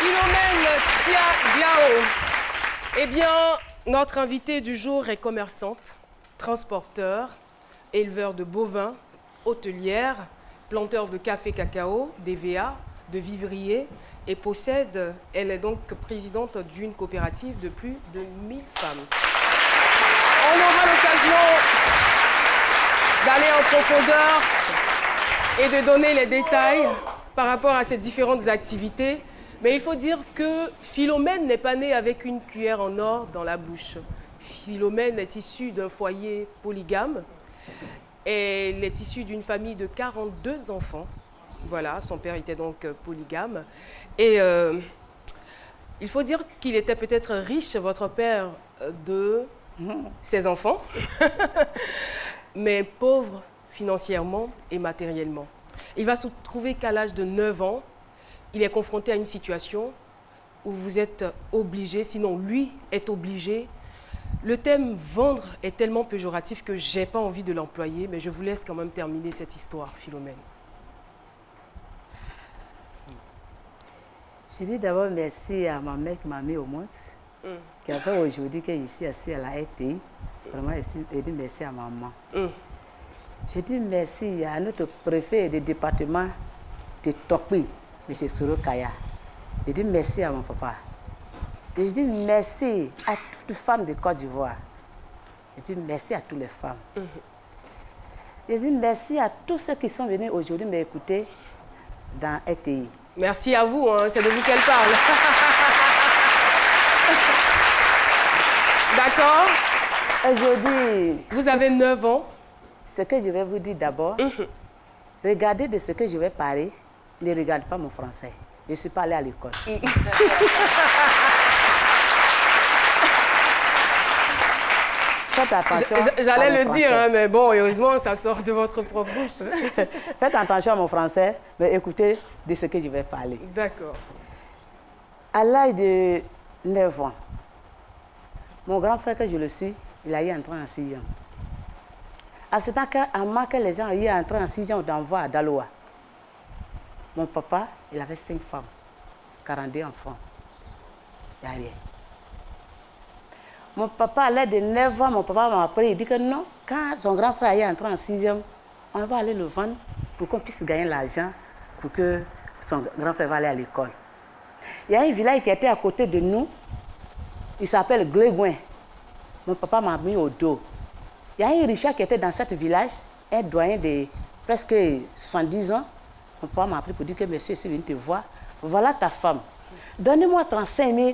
Philomène Tia Diao. Eh bien, notre invitée du jour est commerçante, transporteur, éleveur de bovins, hôtelière, planteur de café cacao, d'EVA, de vivrier et elle est donc présidente d'une coopérative de plus de 1000 femmes. On aura l'occasion d'aller en profondeur et de donner les détails par rapport à ces différentes activités. Mais il faut dire que Philomène n'est pas née avec une cuillère en or dans la bouche. Philomène est issue d'un foyer polygame. Elle est issue d'une famille de 42 enfants. Voilà, son père était donc polygame. Et il faut dire qu'il était peut-être riche, votre père, de ses enfants, mais pauvre financièrement et matériellement. Il va se trouver qu'à l'âge de 9 ans, il est confronté à une situation où vous êtes obligé, sinon lui est obligé. Le thème « vendre » est tellement péjoratif que je n'ai pas envie de l'employer, mais je vous laisse quand même terminer cette histoire, Philomène. Je dis d'abord merci à ma mère qui m'a mis au monde, qui a fait aujourd'hui qu'elle est ici assise à la RTI. Vraiment, je dis merci à maman. Je dis merci à notre préfet du département de Tokwi, M. Soro Kaya. Je dis merci à mon papa. Et je dis merci à toutes les femmes de Côte d'Ivoire. Je dis merci à toutes les femmes. Je dis merci à tous ceux qui sont venus aujourd'hui m'écouter dans RTI. Merci à vous, hein, c'est de vous qu'elle parle. D'accord. Aujourd'hui, vous avez 9 ans. Ce que je vais vous dire d'abord, regardez de ce que je vais parler, ne regardez pas mon français. Je ne suis pas allée à l'école. Faites attention. J'allais le dire, hein, mais bon, heureusement, ça sort de votre propre bouche. Faites attention à mon français, mais écoutez de ce que je vais parler. D'accord. À l'âge de 9 ans, mon grand frère, que je le suis, il a eu entré en 6e. À ce temps qu'à moi, que les gens ont eu entré en 6e d'envoi à Daloa, mon papa, il avait 5 femmes, 42 enfants. Il n'y a rien. Mon papa, à l'âge de 9 ans, mon papa m'a appris, il dit que non, quand son grand frère est entré en 6e, on va aller le vendre pour qu'on puisse gagner l'argent, pour que son grand frère va aller à l'école. Il y a un village qui était à côté de nous, il s'appelle Glégouin. Mon papa m'a mis au dos. Il y a un Richard qui était dans ce village, un doyen de presque 70 ans. Mon papa m'a appelé pour dire que monsieur est venu te voir. Voilà ta femme. Donnez-moi 35 000.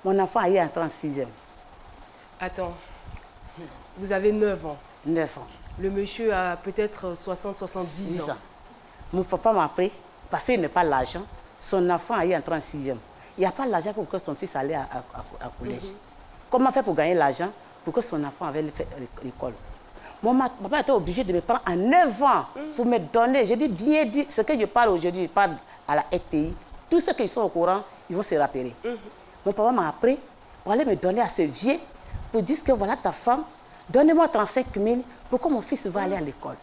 Mon enfant est entré en 6e. Attends, vous avez 9 ans. 9 ans. Le monsieur a peut-être 60, 70 ans. Mon papa m'a appris, parce qu'il n'a pas l'argent, son enfant est entré en 6e. Il n'y a pas l'argent pour que son fils aille à collège. Comment faire pour gagner l'argent pour que son enfant avait fait l'école? Mon papa était obligé de me prendre à 9 ans pour me donner. Je dis bien dit, ce que je parle aujourd'hui, je parle à la RTI. Tous ceux qui sont au courant, ils vont se rappeler. Mon papa m'a appris pour aller me donner à ce vieux, pour dire que voilà ta femme, donnez-moi 35 000 pour que mon fils va aller à l'école.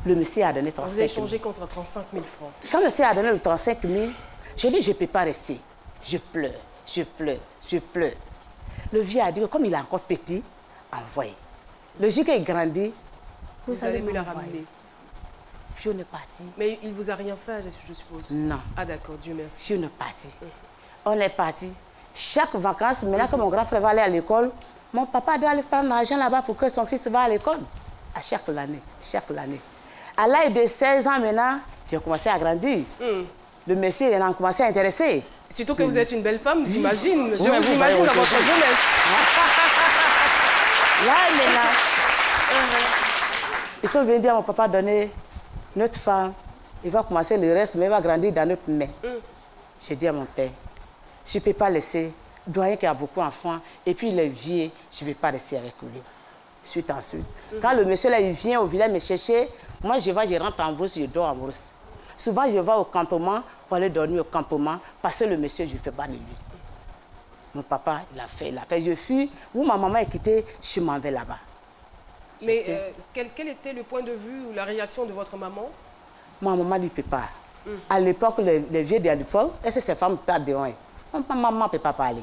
Le monsieur a donné 35 000. Vous avez échangé contre 35 000 francs. Quand le monsieur a donné le 35 000, je dis je ne peux pas rester. Je pleure, je pleure, je pleure. Le vieux a dit que comme il est encore petit, envoyez. Le jour qu'il grandit, vous allez me la ramener. Je ne parti. Mais il ne vous a rien fait, je suppose? Non. Ah d'accord, Dieu merci. Je ne parti. On est parti. Chaque vacances, maintenant que mon grand frère va aller à l'école, mon papa doit aller prendre l'argent là-bas pour que son fils va à l'école. À chaque année, chaque année. À l'âge de 16 ans maintenant, j'ai commencé à grandir. Le monsieur il a commencé à intéresser. Surtout que vous êtes une belle femme, j'imagine. Je vous imagine dans votre jeunesse. Là, maintenant, ils sont venus dire à mon papa donner notre femme. Il va commencer le reste, mais il va grandir dans notre main. J'ai dit à mon père, je ne peux pas laisser doyen qui a beaucoup d'enfants, et puis il est vieux, je ne peux pas rester avec lui. Suite en suite. Quand le monsieur là, il vient au village me chercher, moi je vais, je rentre en brousse, je dors en brousse. Souvent je vais au campement pour aller dormir au campement, parce que le monsieur, je ne fais pas de lui. Mon papa, il a fait. Je fuis, où ma maman est quittée, je m'en vais là-bas. Mais quel était le point de vue ou la réaction de votre maman? Ma maman ne peut pas. À l'époque, les vieux de l'époque, est-ce que ces femmes parlent de rien? Maman ne peut pas parler.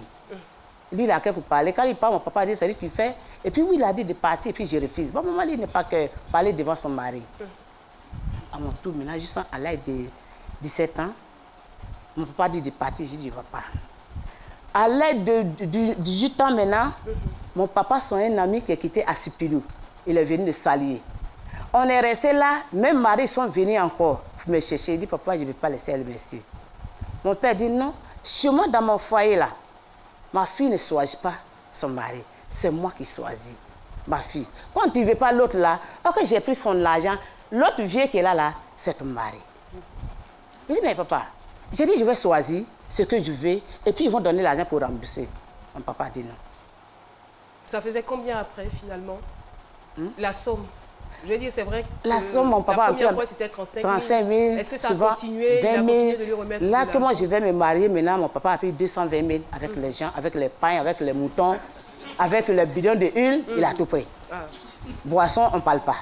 Lui, il a qu'à vous parler. Quand il parle, mon papa dit, c'est lui qui fait. Et puis, oui, il a dit de partir, et puis je refuse. Bon, maman, il n'est pas que parler devant son mari. À mon tour, maintenant, je sens à l'âge de 17 ans, mon papa dit de partir, je dis, il ne va pas. À l'âge de 18 ans maintenant, mon papa, son un ami qui est quitté à Sipilou. Il est venu de Salier. On est resté là, même mari, ils sont venus encore pour me chercher. Il dit, papa, je ne vais pas laisser le monsieur. Mon père dit, non, chez moi, dans mon foyer là, ma fille ne choisit pas son mari. C'est moi qui choisis ma fille. Quand tu ne veux pas l'autre là, ok, j'ai pris son argent, l'autre vieux qui est là, c'est ton mari. Il dit, mais papa, j'ai dit, je vais choisir ce que je veux, et puis ils vont donner l'argent pour rembourser. Mon papa dit non. Ça faisait combien après, finalement? La somme. Je veux dire, c'est vrai que la somme, mon papa, la première fois, c'était 35 000. Est-ce que ça a continué? 20 000. Il a continué de lui remettre là, que moi, je vais me marier, maintenant, mon papa a payé 220 000 avec les gens, avec les pains, avec les moutons, avec les bidons de huile, il a tout pris. Boisson, on ne parle pas.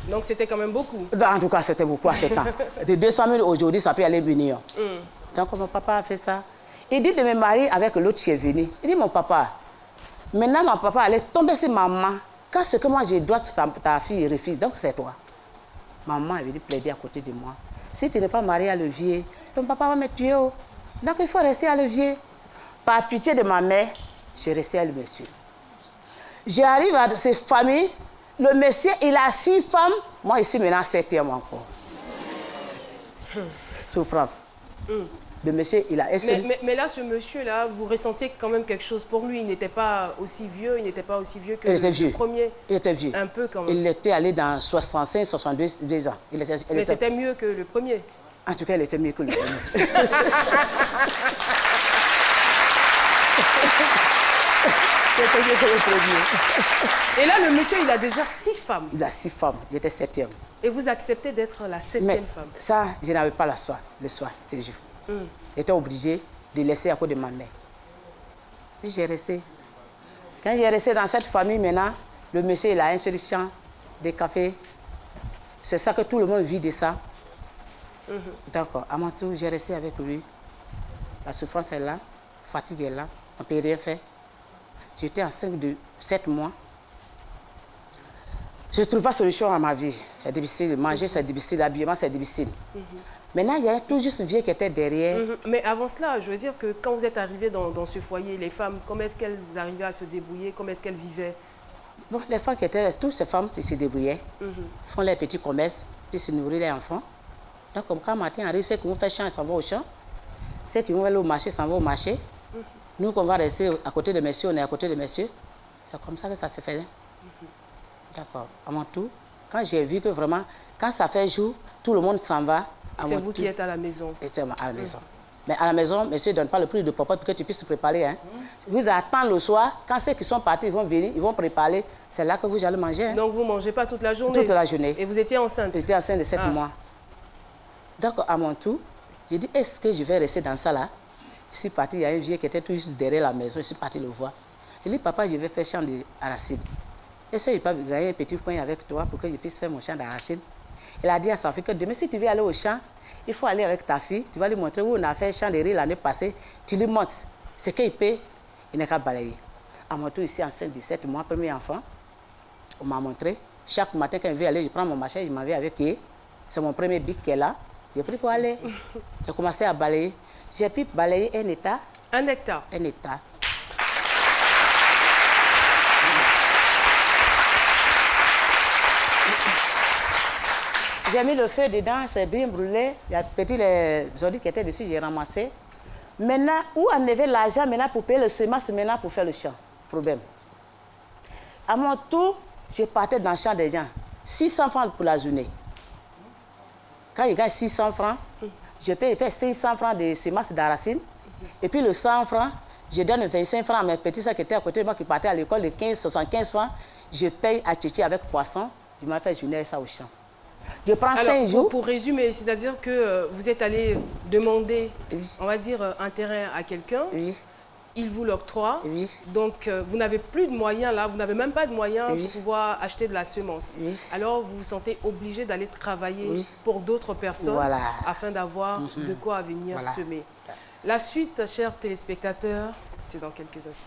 Donc, c'était quand même beaucoup. En tout cas, c'était beaucoup à ce temps. De 200 000 aujourd'hui, ça peut aller venir. Donc, mon papa a fait ça. Il dit de me marier avec l'autre qui est venu. Il dit, mon papa, maintenant, mon papa allait tomber sur maman. Quand ce que moi, je dois, ta fille refuse, donc c'est toi. Maman est venue plaider à côté de moi. Si tu n'es pas marié à Levier, ton papa va me tuer. Oh. Donc, il faut rester à Levier. Par pitié de ma mère, je restais à le monsieur. J'arrive à ces familles. Le monsieur, il a 6 femmes. Moi, ici, maintenant, 7e encore. Souffrance. Le monsieur, il a un seul. Mais là, ce monsieur-là, vous ressentiez quand même quelque chose pour lui. Il n'était pas aussi vieux, que le premier. Il était vieux. Un peu quand même. Il était allé dans 65, 62 ans. Mais c'était mieux que le premier. En tout cas, il était mieux que le premier. C'était mieux que le premier. Et là, le monsieur, il a déjà 6 femmes. Il a 6 femmes. Il était 7e. Et vous acceptez d'être la 7e femme? Ça, je n'avais pas le soir, c'est juste. J'étais obligée de laisser à cause de ma mère. Puis j'ai resté. Quand j'ai resté dans cette famille maintenant, le monsieur, il a un seul champ de café. C'est ça que tout le monde vit de ça. D'accord. À mon tour, j'ai resté avec lui. La souffrance est là, la fatigue est là, on ne peut rien faire. J'étais enceinte de 7 mois. Je ne trouve pas de solution à ma vie. C'est difficile. Manger, c'est difficile. L'habillement, c'est difficile. Maintenant, il y a tout juste une vieille qui était derrière. Mais avant cela, je veux dire que quand vous êtes arrivé dans ce foyer, les femmes, comment est-ce qu'elles arrivaient à se débrouiller? Comment est-ce qu'elles vivaient? Bon, les femmes qui étaient, toutes ces femmes qui se débrouillaient, font les petits commerces, puis se nourrir les enfants. Donc, comme quand matin arrive, ceux qui vont faire champ, ils s'en vont au champ. Ceux qui vont aller au marché, s'en vont au marché. Nous, qu'on va rester à côté de messieurs, on est à côté de messieurs. C'est comme ça que ça se faisait. D'accord. À mon tour, quand j'ai vu que vraiment, quand ça fait jour, tout le monde s'en va. C'est vous qui êtes à la maison. Exactement, à la maison. Mais à la maison, monsieur ne donne pas le prix de popote pour que tu puisses te préparer. Hein. Vous attendez le soir, quand ceux qui sont partis, ils vont venir, ils vont préparer. C'est là que vous allez manger. Hein. Donc vous ne mangez pas toute la journée? Toute la journée. Et vous étiez enceinte? J'étais enceinte de 7 mois. Donc, à mon tour, j'ai dit, est-ce que je vais rester dans ça là? Je suis parti, il y a un vieux qui était tout juste derrière la maison, je suis parti le voir. Il dit, papa, je vais faire champ d'arachide. Est-ce que je peux gagner un petit point avec toi pour que je puisse faire mon champ d'arachide? Il a dit à sa fille que demain, si tu veux aller au champ, il faut aller avec ta fille. Tu vas lui montrer où on a fait un champ de riz l'année passée. Tu lui montres ce qu'il paie, il n'est qu'à balayer. À mon tour, ici, enceinte de 17 mois, premier enfant, on m'a montré. Chaque matin, quand je vais aller, je prends mon machin, je m'en vais avec lui. C'est mon premier bic qui est là. J'ai pris pour aller. J'ai commencé à balayer. J'ai pu balayer un hectare. Un hectare? Un hectare. J'ai mis le feu dedans, c'est bien brûlé. Il y a petit les ordures qui étaient dessus, j'ai ramassé. Maintenant, où enlever l'argent maintenant pour payer le semences maintenant pour faire le champ? Problème. À mon tour, je partais dans le champ des gens. 600 francs pour la journée. Quand il gagne 600 francs, je paye 600 francs de semences d'arachide. Et puis le 100 francs, je donne 25 francs à mes petits soeurs qui étaient à côté de moi, qui partaient à l'école de 75 francs. Je paye à Tchétché avec poisson. Je m'en fais journée ça au champ. Je prends 5 jours. Pour résumer, c'est-à-dire que vous êtes allé demander, on va dire, un terrain à quelqu'un. Oui. il vous l'octroie. Oui. Donc, vous n'avez plus de moyens là, vous n'avez même pas de moyens Oui. pour pouvoir acheter de la semence. Oui. Alors, vous vous sentez obligé d'aller travailler Oui. pour d'autres personnes Voilà. afin d'avoir de quoi venir Voilà. semer. La suite, chers téléspectateurs, c'est dans quelques instants.